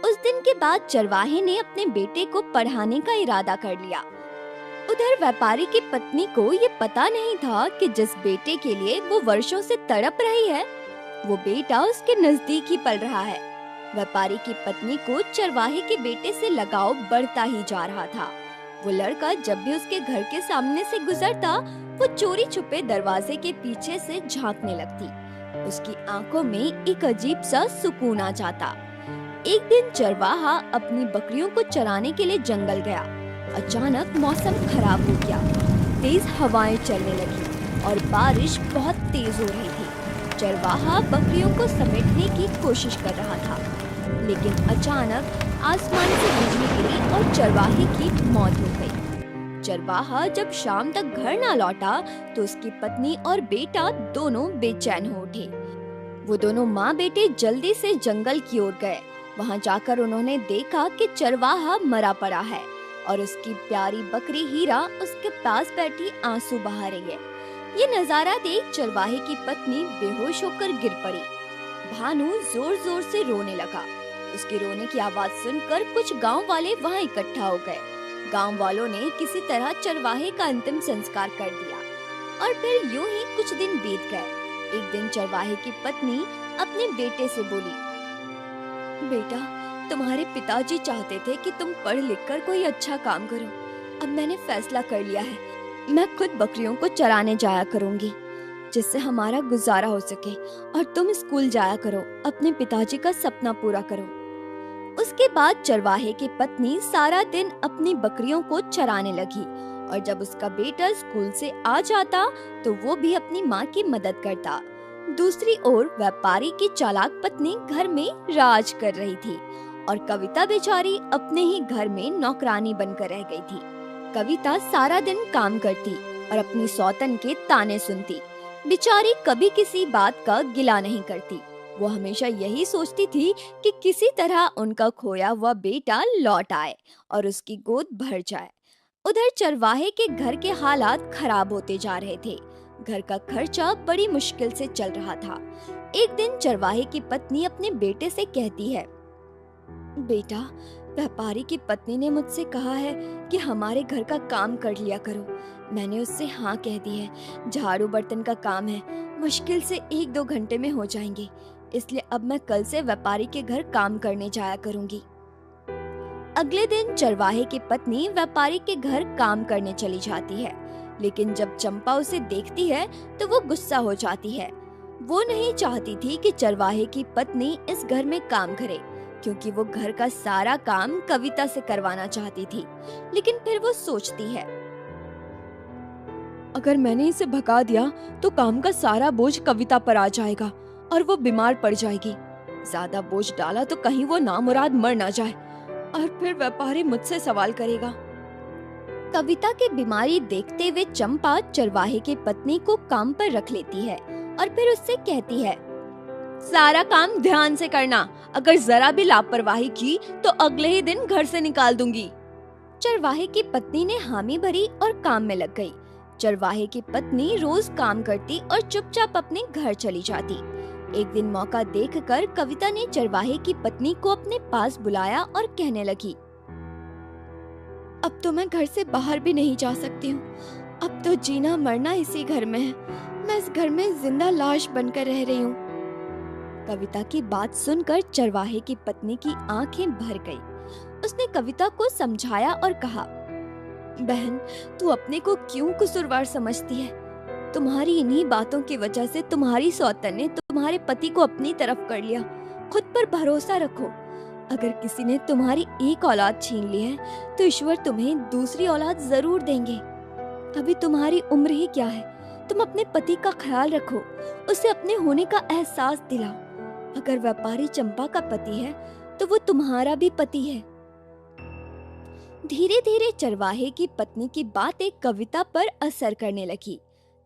उस दिन के बाद चरवाहे ने अपने बेटे को पढ़ाने का इरादा कर लिया। उधर व्यापारी की पत्नी को ये पता नहीं था कि जिस बेटे के लिए वो वर्षों से तड़प रही है, वो बेटा उसके नजदीक ही पल रहा है। व्यापारी की पत्नी को चरवाहे के बेटे से लगाव बढ़ता ही जा रहा था। वो लड़का जब भी उसके घर के सामने से गुजरता, वो चोरी छुपे दरवाजे के पीछे से झांकने लगती। उसकी आंखों में एक अजीब सा सुकून आ जाता। एक दिन चरवाहा अपनी बकरियों को चराने के लिए जंगल गया। अचानक मौसम खराब हो गया। तेज हवाएं चलने लगी और बारिश बहुत तेज हो रही थी। चरवाहा बकरियों को समेटने की कोशिश कर रहा था, लेकिन अचानक आसमान से बिजली गिरी और चरवाहे की मौत हो गई। चरवाहा जब शाम तक घर ना लौटा तो उसकी पत्नी और बेटा दोनों बेचैन हो उठे। वो दोनों माँ बेटे जल्दी से जंगल की ओर गए। वहाँ जाकर उन्होंने देखा कि चरवाहा मरा पड़ा है और उसकी प्यारी बकरी हीरा उसके पास बैठी आंसू बहा रही है। ये नजारा देख चरवाहे की पत्नी बेहोश होकर गिर पड़ी। भानु जोर जोर से रोने लगा। उसके रोने की आवाज सुनकर कुछ गांव वाले वहाँ इकट्ठा हो गए। गांव वालों ने किसी तरह चरवाहे का अंतिम संस्कार कर दिया और फिर यूं ही कुछ दिन बीत गए। एक दिन चरवाहे की पत्नी अपने बेटे से बोली, बेटा, तुम्हारे पिताजी चाहते थे कि तुम पढ़ लिख कर कोई अच्छा काम करो। अब मैंने फैसला कर लिया है, मैं खुद बकरियों को चराने जाया करूंगी, जिससे हमारा गुजारा हो सके, और तुम स्कूल जाया करो, अपने पिताजी का सपना पूरा करो। उसके बाद चरवाहे की पत्नी सारा दिन अपनी बकरियों को चराने लगी और जब उसका बेटा स्कूल से आ जाता तो वो भी अपनी माँ की मदद करता। दूसरी ओर व्यापारी की चालाक पत्नी घर में राज कर रही थी और कविता बेचारी अपने ही घर में नौकरानी बनकर रह गई थी। कविता सारा दिन काम करती और अपनी सौतन के ताने सुनती। बेचारी कभी किसी बात का गिला नहीं करती। वो हमेशा यही सोचती थी कि किसी तरह उनका खोया हुआ बेटा लौट आए और उसकी गोद भर जाए। उधर चरवाहे के घर के हालात खराब होते जा रहे थे। घर का खर्चा बड़ी मुश्किल से चल रहा था। एक दिन चरवाहे की पत्नी अपने बेटे से कहती है, बेटा, व्यापारी की पत्नी ने मुझसे कहा है कि हमारे घर का काम कर लिया करो। मैंने उससे हाँ कह दी है। झाड़ू बर्तन का काम है, मुश्किल से 1-2 घंटे में हो जाएंगे, इसलिए अब मैं कल से व्यापारी के घर काम करने जाया करूंगी। अगले दिन चरवाहे की पत्नी व्यापारी के घर काम करने चली जाती है, लेकिन जब चंपा उसे देखती है तो वो गुस्सा हो जाती है। वो नहीं चाहती थी कि चरवाहे की पत्नी इस घर में काम करे, क्योंकि वो घर का सारा काम कविता से करवाना चाहती थी। लेकिन फिर वो सोचती है, अगर मैंने इसे भगा दिया तो काम का सारा बोझ कविता पर आ जाएगा और वो बीमार पड़ जाएगी। ज्यादा बोझ डाला तो कहीं वो नामुराद मर ना जाए और फिर व्यापारी मुझसे सवाल करेगा। कविता की बीमारी देखते हुए चंपा चरवाहे की पत्नी को काम पर रख लेती है और फिर उससे कहती है, सारा काम ध्यान से करना, अगर जरा भी लापरवाही की तो अगले ही दिन घर से निकाल दूंगी। चरवाहे की पत्नी ने हामी भरी और काम में लग गई। चरवाहे की पत्नी रोज काम करती और चुपचाप अपने घर चली जाती। एक दिन मौका देखकर कविता ने चरवाहे की पत्नी को अपने पास बुलाया और कहने लगी, अब तो मैं घर से बाहर भी नहीं जा सकती हूँ। अब तो जीना मरना इसी घर में है। मैं इस घर में जिंदा लाश बनकर रह रही हूँ। कविता की बात सुनकर चरवाहे की पत्नी की आंखें भर गई। उसने कविता को समझाया और कहा, बहन, तू अपने को क्यों कसूरवार समझती है? तुम्हारी इन्हीं बातों की वजह से तुम्हारी सौतन ने तुम्हारे पति को अपनी तरफ कर लिया। खुद पर भरोसा रखो। अगर किसी ने तुम्हारी एक औलाद छीन ली है तो ईश्वर तुम्हें दूसरी औलाद जरूर देंगे। अभी तुम्हारी उम्र ही क्या है? तुम अपने पति का ख्याल रखो, उसे अपने होने का एहसास दिलाओ। अगर व्यापारी चंपा का पति है तो वो तुम्हारा भी पति है। धीरे धीरे चरवाहे की पत्नी की बातें कविता पर असर करने लगी।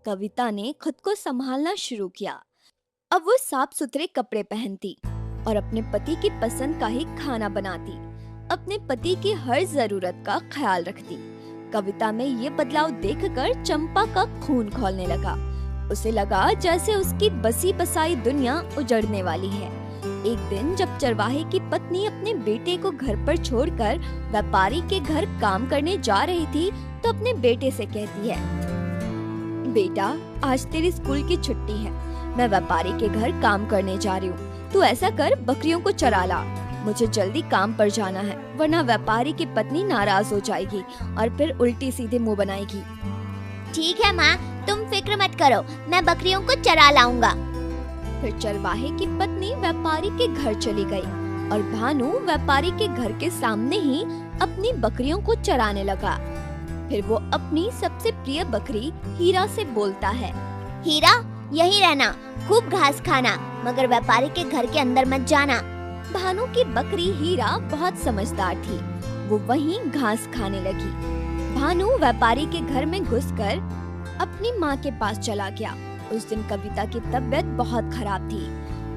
कविता ने खुद को संभालना शुरू किया। अब वो साफ सुथरे कपड़े पहनती और अपने पति की पसंद का ही खाना बनाती। अपने पति की हर जरूरत का ख्याल रखती। कविता में ये बदलाव देखकर चंपा का खून खौलने लगा। उसे लगा जैसे उसकी बसी बसाई दुनिया उजड़ने वाली है। एक दिन जब चरवाहे की पत्नी अपने बेटे को घर पर छोड़कर व्यापारी के घर काम करने जा रही थी, तो अपने बेटे से कहती है, बेटा, आज तेरी स्कूल की छुट्टी है। मैं व्यापारी के घर काम करने जा रही हूँ। तू ऐसा कर, बकरियों को चरा ला। मुझे जल्दी काम पर जाना है, वरना व्यापारी की पत्नी नाराज हो जाएगी और फिर उल्टी सीधे मुंह बनाएगी। ठीक है माँ, तुम फिक्र मत करो, मैं बकरियों को चरा लाऊंगा। फिर चरवाहे की पत्नी व्यापारी के घर चली गई और भानु व्यापारी के घर के सामने ही अपनी बकरियों को चराने लगा। फिर वो अपनी सबसे प्रिय बकरी हीरा से बोलता है, हीरा, यहीं रहना, खूब घास खाना, मगर व्यापारी के घर के अंदर मत जाना। भानु की बकरी हीरा बहुत समझदार थी। वो वहीं घास खाने लगी। भानु व्यापारी के घर में घुसकर अपनी माँ के पास चला गया। उस दिन कविता की तबीयत बहुत खराब थी।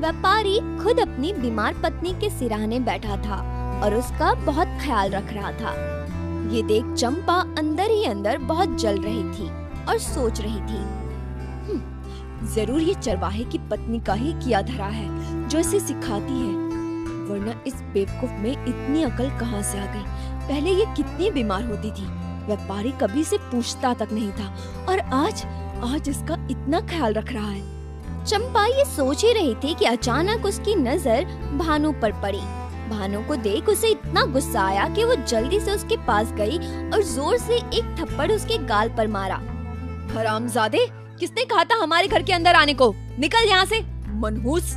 व्यापारी खुद अपनी बीमार पत्नी के सिरहाने बैठा था और उसका बहुत ख्याल रख रहा था। ये देख चंपा अंदर ही अंदर बहुत जल रही थी और सोच रही थी, जरूर ये चरवाहे की पत्नी का ही किया धरा है जो इसे सिखाती है, वरना इस बेवकूफ में इतनी अकल कहाँ से आ गई। पहले ये कितनी बीमार होती थी, व्यापारी कभी से पूछता तक नहीं था, और आज इसका इतना ख्याल रख रहा है। चंपा ये सोच ही रही थी कि अचानक उसकी नजर भानु पर पड़ी। भानु को देख उसे इतना गुस्सा आया कि वो जल्दी से उसके पास गई और जोर से एक थप्पड़ उसके गाल पर मारा। हरामजादे, किसने कहा था हमारे घर के अंदर आने को? निकल यहाँ से, मनहूस।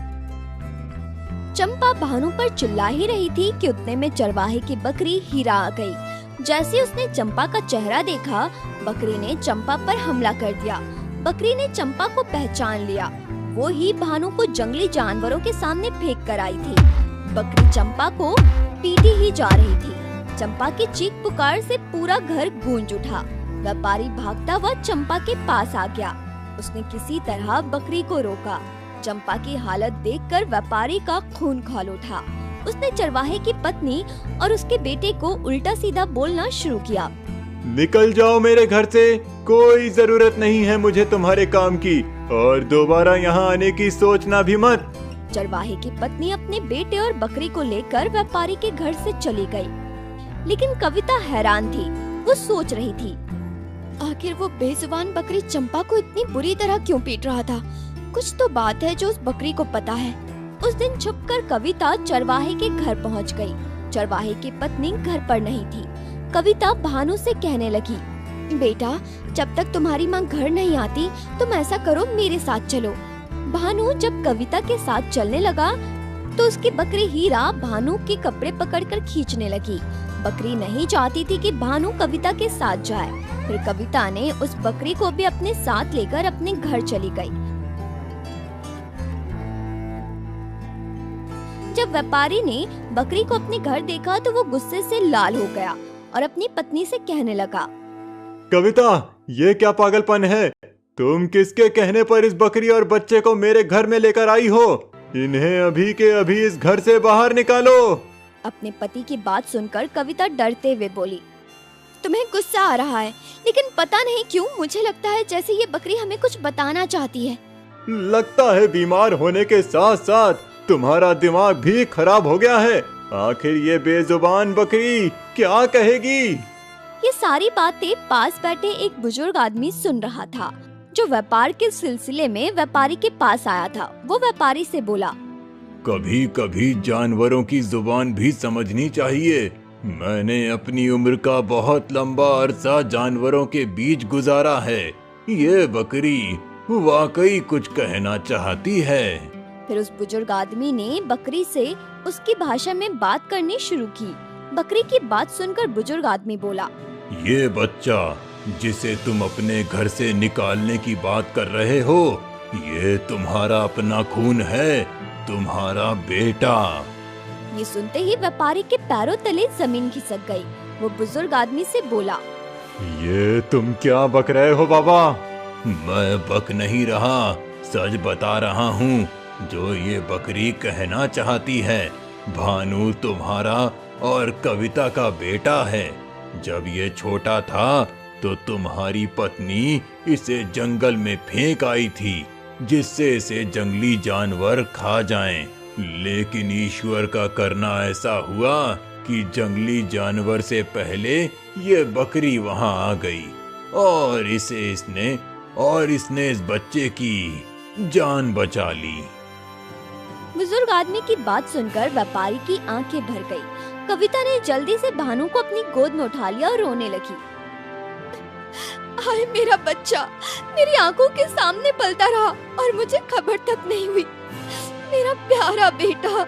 चंपा भानु पर चिल्ला ही रही थी कि उतने में चरवाहे की बकरी हीरा आ गई। जैसे उसने चंपा का चेहरा देखा, बकरी ने चंपा पर हमला कर दिया। बकरी ने चंपा को पहचान लिया। वो ही भानु को जंगली जानवरों के सामने फेंक कर आई थी। बकरी चंपा को पीटी ही जा रही थी। चंपा की चीख पुकार से पूरा घर गूंज उठा। व्यापारी भागता हुआ चंपा के पास आ गया। उसने किसी तरह बकरी को रोका। चंपा की हालत देखकर व्यापारी का खून खौल उठा। उसने चरवाहे की पत्नी और उसके बेटे को उल्टा सीधा बोलना शुरू किया। निकल जाओ मेरे घर से, कोई जरूरत नहीं है मुझे तुम्हारे काम की, और दोबारा यहाँ आने की सोचना भी मत। चरवाहे की पत्नी अपने बेटे और बकरी को लेकर व्यापारी के घर से चली गई। लेकिन कविता हैरान थी। वो सोच रही थी, आखिर वो बेजुबान बकरी चंपा को इतनी बुरी तरह क्यों पीट रहा था? कुछ तो बात है जो उस बकरी को पता है। उस दिन छुपकर कविता चरवाहे के घर पहुंच गई। चरवाहे की पत्नी घर पर नहीं थी। कविता भानु से कहने लगी, बेटा, जब तक तुम्हारी माँ घर नहीं आती तुम ऐसा करो, मेरे साथ चलो। भानु जब कविता के साथ चलने लगा तो उसकी बकरी हीरा भानु के कपड़े पकड़कर खींचने लगी। बकरी नहीं चाहती थी कि भानु कविता के साथ जाए। फिर कविता ने उस बकरी को भी अपने साथ लेकर अपने घर चली गई। जब व्यापारी ने बकरी को अपने घर देखा तो वो गुस्से से लाल हो गया और अपनी पत्नी से कहने लगा, कविता, ये क्या पागलपन है? तुम किसके कहने पर इस बकरी और बच्चे को मेरे घर में लेकर आई हो? इन्हें अभी के अभी इस घर से बाहर निकालो। अपने पति की बात सुनकर कविता डरते हुए बोली, तुम्हें गुस्सा आ रहा है, लेकिन पता नहीं क्यों मुझे लगता है जैसे ये बकरी हमें कुछ बताना चाहती है। लगता है बीमार होने के साथ साथ तुम्हारा दिमाग भी खराब हो गया है। आखिर ये बेजुबान बकरी क्या कहेगी? ये सारी बातें पास बैठे एक बुजुर्ग आदमी सुन रहा था, जो व्यापार के सिलसिले में व्यापारी के पास आया था। वो व्यापारी से बोला, कभी कभी जानवरों की जुबान भी समझनी चाहिए। मैंने अपनी उम्र का बहुत लंबा अरसा जानवरों के बीच गुजारा है। ये बकरी वाकई कुछ कहना चाहती है। फिर उस बुजुर्ग आदमी ने बकरी से उसकी भाषा में बात करनी शुरू की। बकरी की बात सुनकर बुजुर्ग आदमी बोला, ये बच्चा जिसे तुम अपने घर से निकालने की बात कर रहे हो, ये तुम्हारा अपना खून है, तुम्हारा बेटा। ये सुनते ही व्यापारी के पैरों तले जमीन खिसक गई। वो बुजुर्ग आदमी से बोला, ये तुम क्या बक रहे हो बाबा? मैं बक नहीं रहा, सच बता रहा हूँ जो ये बकरी कहना चाहती है। भानु तुम्हारा और कविता का बेटा है। जब ये छोटा था तो तुम्हारी पत्नी इसे जंगल में फेंक आई थी, जिससे इसे जंगली जानवर खा जाएं। लेकिन ईश्वर का करना ऐसा हुआ कि जंगली जानवर से पहले ये बकरी वहां आ गई और इसने इस बच्चे की जान बचा ली। बुजुर्ग आदमी की बात सुनकर व्यापारी की आंखें भर गई। कविता ने जल्दी से भानु को अपनी गोद में उठा लिया और रोने लगी। हाय मेरा बच्चा, मेरी आंखों के सामने पलता रहा और मुझे खबर तक नहीं हुई। मेरा प्यारा बेटा।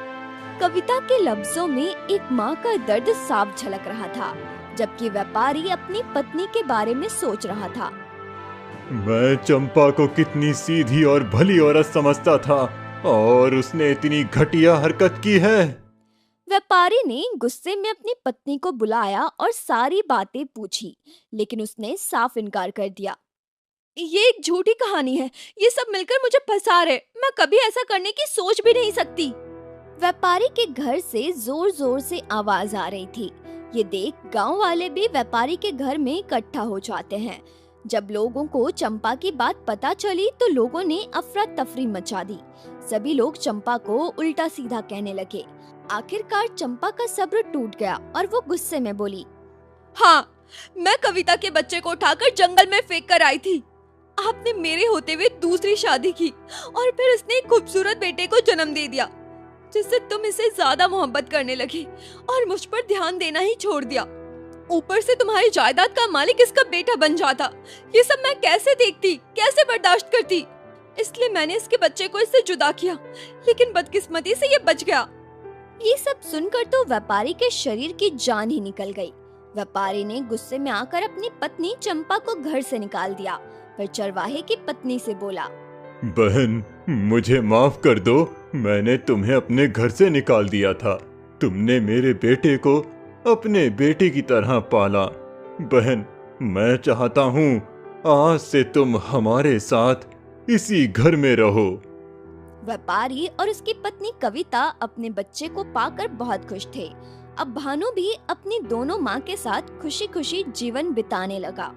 कविता के लफ्जों में एक माँ का दर्द साफ झलक रहा था, जबकि व्यापारी अपनी पत्नी के बारे में सोच रहा था। मैं चंपा को कितनी सीधी और भली औरत समझता था और उसने इतनी घटिया हरकत की है। व्यापारी ने गुस्से में अपनी पत्नी को बुलाया और सारी बातें पूछी, लेकिन उसने साफ इनकार कर दिया। ये एक झूठी कहानी है, ये सब मिलकर मुझे फंसा रहे। मैं कभी ऐसा करने की सोच भी नहीं सकती। व्यापारी के घर से जोर जोर से आवाज आ रही थी। ये देख गांव वाले भी व्यापारी के घर में इकट्ठा हो जाते हैं। जब लोगों को चंपा की बात पता चली तो लोगों ने अफरा तफरी मचा दी। सभी लोग चंपा को उल्टा सीधा कहने लगे। आखिरकार चंपा का सब्र टूट गया और वो गुस्से में बोली, हाँ, मैं कविता के बच्चे को उठाकर जंगल में फेंक कर आई थी। आपने मेरे होते हुए दूसरी शादी की और फिर उसने एक खूबसूरत बेटे को जन्म दे दिया, जिससे तुम इसे ज्यादा मोहब्बत करने लगी और मुझ पर ध्यान देना ही छोड़ दिया। ऊपर से तुम्हारी जायदाद का मालिक इसका बेटा बन जाता। ये सब मैं कैसे देखती, कैसे बर्दाश्त करती। इसलिए मैंने इसके बच्चे को इससे जुदा किया, लेकिन बदकिस्मती से ये बच गया। ये सब सुनकर तो व्यापारी के शरीर की जान ही निकल गई। व्यापारी ने गुस्से में आकर अपनी पत्नी चंपा को घर से निकाल दिया। फिर चरवाहे की पत्नी से बोला, बहन, मुझे माफ कर दो। मैंने तुम्हें अपने घर से निकाल दिया था। तुमने मेरे बेटे को अपने बेटे की तरह पाला। बहन, मैं चाहता हूँ आज से तुम हमारे साथ इसी घर में रहो। व्यापारी और उसकी पत्नी कविता अपने बच्चे को पाकर बहुत खुश थे। अब भानु भी अपनी दोनों माँ के साथ खुशी खुशी जीवन बिताने लगा।